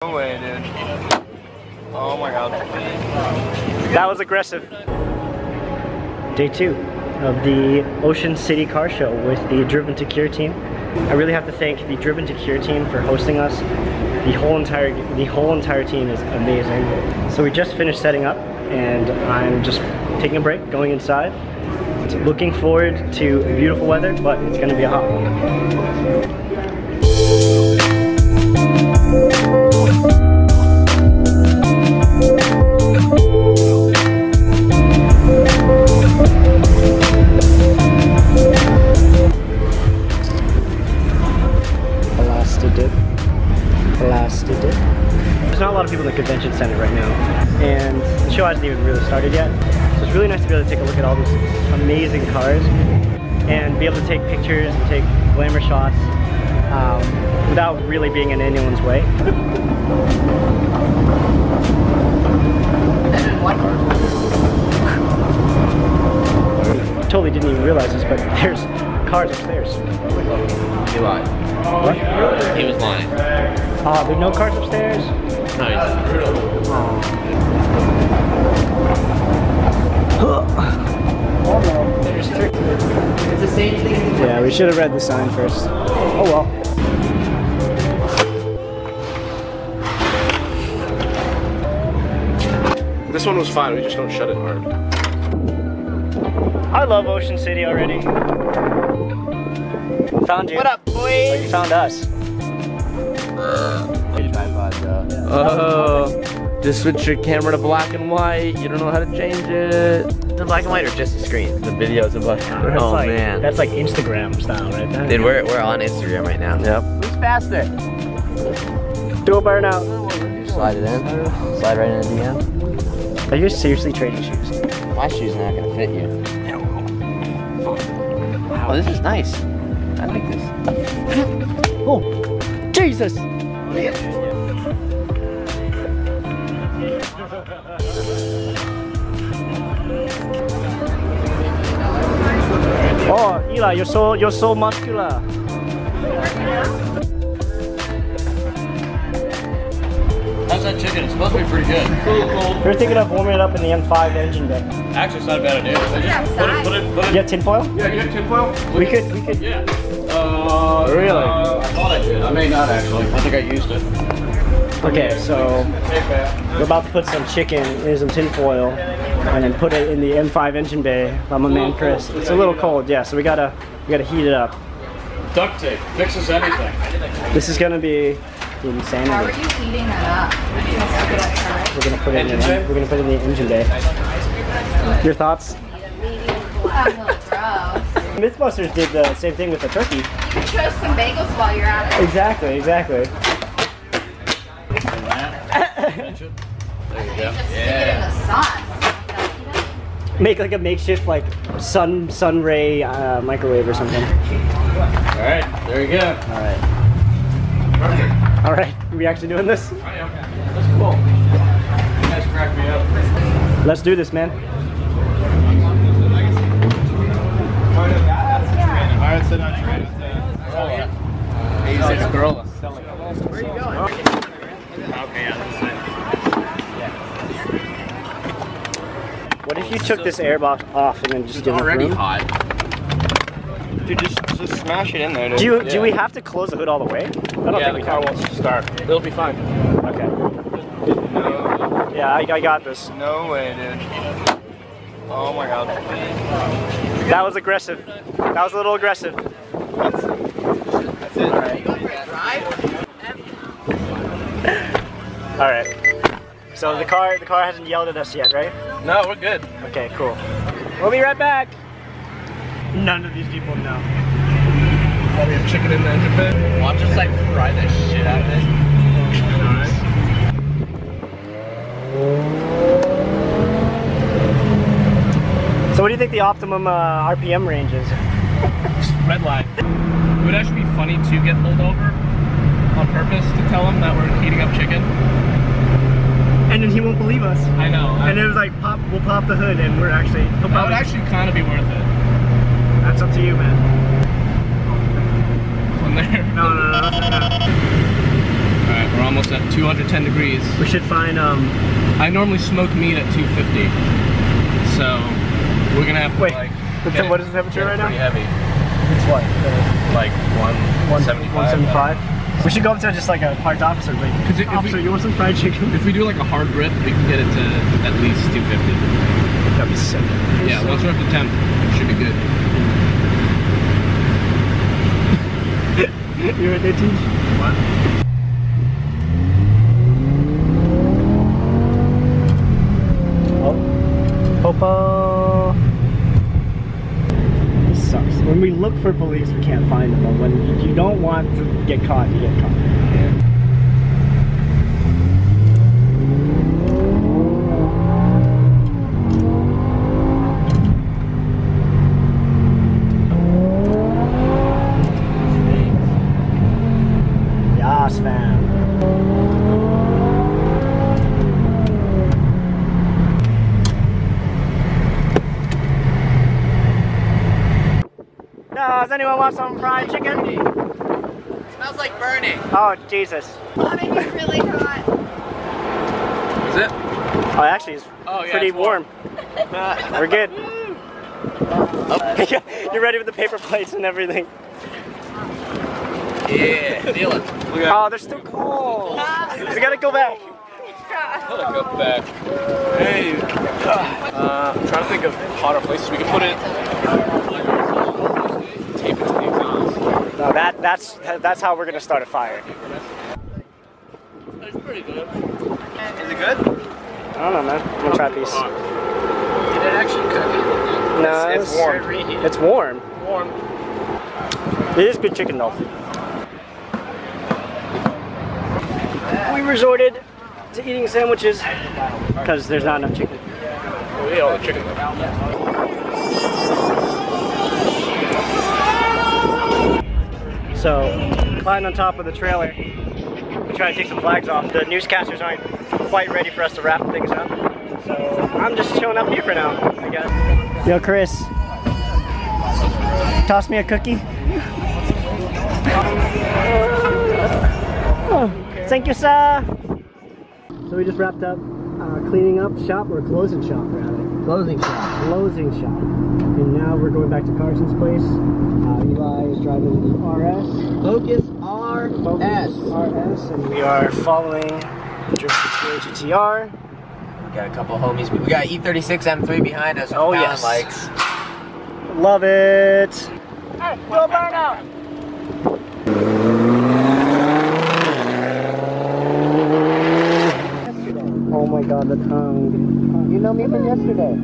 No way, dude. Oh my god. That was aggressive. Day 2 of the Ocean City Car Show with the Driven to Cure team. I really have to thank the Driven to Cure team for hosting us. The whole entire team is amazing. So we just finished setting up and I'm just taking a break, going inside. Looking forward to beautiful weather, but it's gonna be a hot one. There's not a lot of people in the convention center right now, and the show hasn't even really started yet. So it's really nice to be able to take a look at all these amazing cars and be able to take pictures and take glamour shots without really being in anyone's way. Totally didn't even realize this, but there's cars upstairs. He lied. What? He was lying. There's no cars upstairs? No, he's It's the same thing. Yeah, we should have read the sign first. Oh well. This one was fine, we just don't shut it hard. I love Ocean City already. Found you. What up, boys? Oh, you found us. Oh, just switch your camera to black and white. You don't know how to change it. The black and white or just the screen? The videos of black and white. Oh like, man. That's like Instagram style right there. Dude, we're on Instagram right now. Yep. Who's faster? Do a burnout. Slide it in. Slide right in the DM. Are you seriously trading shoes? My shoe's not gonna fit you. Wow, this is nice. I like this. Oh, Jesus! Oh, Eli, you're so muscular. How's that chicken? It's supposed to be pretty good. We're thinking of warming it up in the M5 engine bay. Actually, it's not a bad idea. Just put it. You got tinfoil? Yeah, you got tinfoil? We could. Yeah. Really? I thought I did. I may not actually. I think I used it. Okay, so we're about to put some chicken in some tinfoil and then put it in the M5 engine bay by my man Chris. It's a little cold, yeah, so we gotta heat it up. Duct tape fixes anything. This is gonna be insanity. How are you heating that up? We're gonna put it in the engine bay. Your thoughts? Mythbusters did the same thing with the turkey. You chose some bagels while you're at it. Exactly. There you go. Just stick it in the sun. Make like a makeshift like sun ray microwave or something. All right, there you go. All right. Perfect. All right. Are we actually doing this? I am. That's cool. You guys crack me up. Let's do this, man. Alright, sit down. He's a Corolla. Where are you going? Okay, yeah, this side. What if you took this airbox off and then just did Already room? hot. Dude, just smash it in there, dude. Do we have to close the hood all the way? I don't think we car can. won't start. It'll be fine. Okay. No, Yeah, I got this. no way, dude. Oh my god. That was aggressive. That was a little aggressive. That's it. All right. So the car hasn't yelled at us yet, right? No, we're good. Okay, cool. We'll be right back. None of these people know. Oh, we have chicken in the engine bay. Watch us like fry the shit out of this. So what do you think the optimum RPM range is? Red line. It would actually be funny to get pulled over on purpose to tell him that we're heating up chicken. And then he won't believe us. I know. And it was like, we'll pop the hood and we're actually... That would actually kind of be worth it. That's up to you, man. When they're No. Alright, we're almost at 210 degrees. We should find, I normally smoke meat at 250. So, we're gonna have to what is the temperature right now? Pretty heavy. It's what? Like 175. 175? We should go up to just like a parked officer, like, officer, you want some fried chicken? If we do like a hard grip, we can get it to at least 250. That'd be sick. Yeah, once we're up to temp, it should be good. You right there, Teach? What? Oh. Popo. This sucks. When we look for police, we can't find them. But when you don't want to get caught, you get caught. Yeah. Yas, fam. Does anyone want some fried chicken? Smells like burning. Oh, Jesus. Oh, maybe it's really hot. Is it? Oh, actually, it's pretty warm. We're good. You're ready with the paper plates and everything. Yeah, feel it. Oh, they're still cold. We gotta go back. Go back. Hey. I'm trying to think of hotter places we can put it. Tape it to the exhaust. No, that's how we're gonna start a fire. It's pretty good. Is it good? I don't know, man. I'm gonna try a piece. Did it actually cook? No, It's warm. It's warm. Warm. It is good chicken though. We resorted to eating sandwiches because there's not enough chicken. We ate all the chicken though. So, climbed on top of the trailer. We're trying to take some flags off. The newscasters aren't quite ready for us to wrap things up. So, I'm just chilling up here for now, I guess. Yo, Chris. Toss me a cookie. Oh, thank you, sir. So we just wrapped up cleaning up shop, or closing shop rather. Closing shop. Closing shop. And now we're going back to Carson's place. Eli is driving the RS. Focus RS. RS, and we are following Drift GTR. We got a couple of homies. We got E36 M3 behind us. Oh, yes. Likes. Love it. Hey, go burn out. Oh my god, the tongue. You know me from yesterday.